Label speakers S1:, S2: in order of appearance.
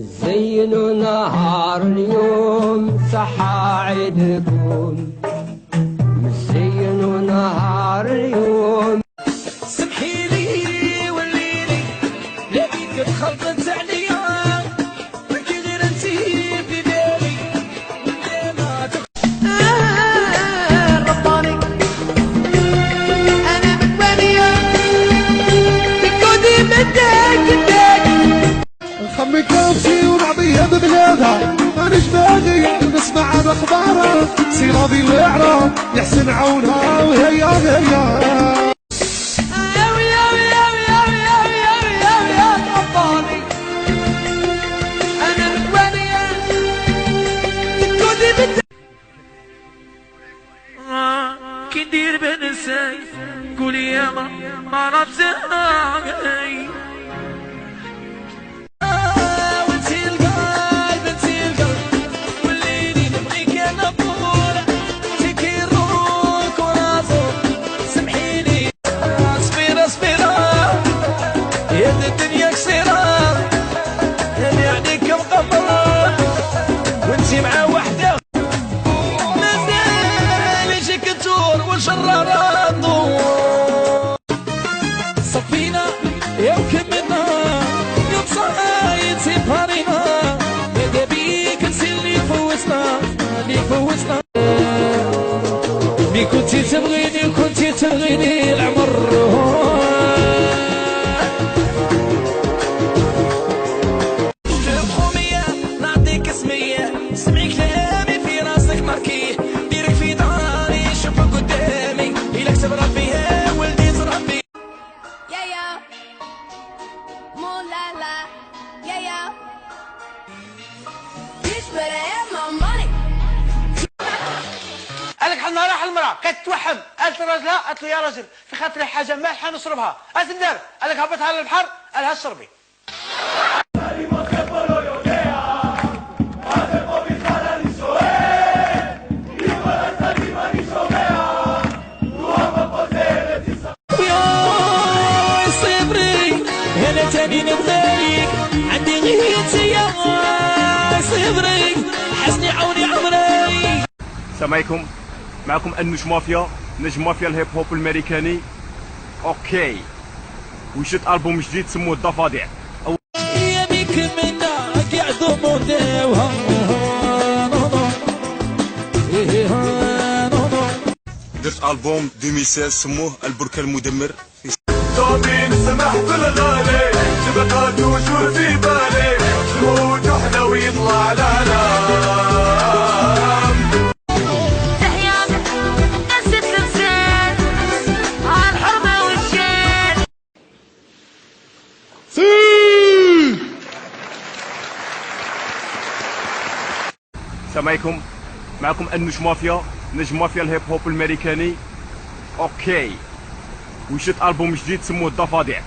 S1: زينوا نهار اليوم صحة عيدكم، زينوا نهار اليوم.
S2: سمحيلي وليلي لا بيك تخلطت عليا، ماكي غير انتي في بالي وانا رباني انا متوالية تكوني مداك
S3: نخمي كافشي ونعطيها ببلادها، مانيش باغي نسمع باخبارها، سيراضي الاعراب يحسن عونها وهيا هيا.
S2: كي ندير بنساي قولي يا ما ربزاي وانتي القلب انتي القلب وليني نبغيك انا بطولة تيكي روك وراسو سمحيلي صفيرة صفيرة يا الدنيا قصيرة اللي عليك مقمرة وانتي مع وحدة وشرارة نضوء صفينا يا وكملنا يا بصايد سيبهارينا ماذا بيك نسي اللي فوزنا اللي فوزنا مي كنتي تبغيني كنتي تبغيني العمر الحومية نعطيك اسمية سمعي كلامي في راسك ماركيه ديرك في داري شوفك قدامي إلا كتب ربي ولدي زربي
S4: يا يا مو لا لا يا يا Bitch better have my money.
S5: قالك حنا راح المرأة كتوحم، قالت لراجلها قالت له يا راجل في خاطري حاجة مالحة نشربها، اش ندير؟ قالك هبطها للبحر قالها اشربي.
S2: أنا تاني نبغيك عندي غير يا صبري حسني عوني عمري.
S6: السلام عليكم، معكم النجم مافيا، نجم مافيا الهيب هوب الامريكاني. اوكي وشت البوم جديد سموه الضفادع.
S2: يا بيك منا قعدوا موديوها
S6: درت البوم 2016 سموه البركة المدمر.
S7: صابين سمح بالغالي سبقات وشور في بالي جهود وحده ويطلع العالم.
S4: تحيا ناس التمثال عالحرمة والشين.
S6: السلام عليكم، معكم النجم مافيا، نجم مافيا الهيب هوب الامريكاني. اوكي وشت البوم جديد سموه الضفادع.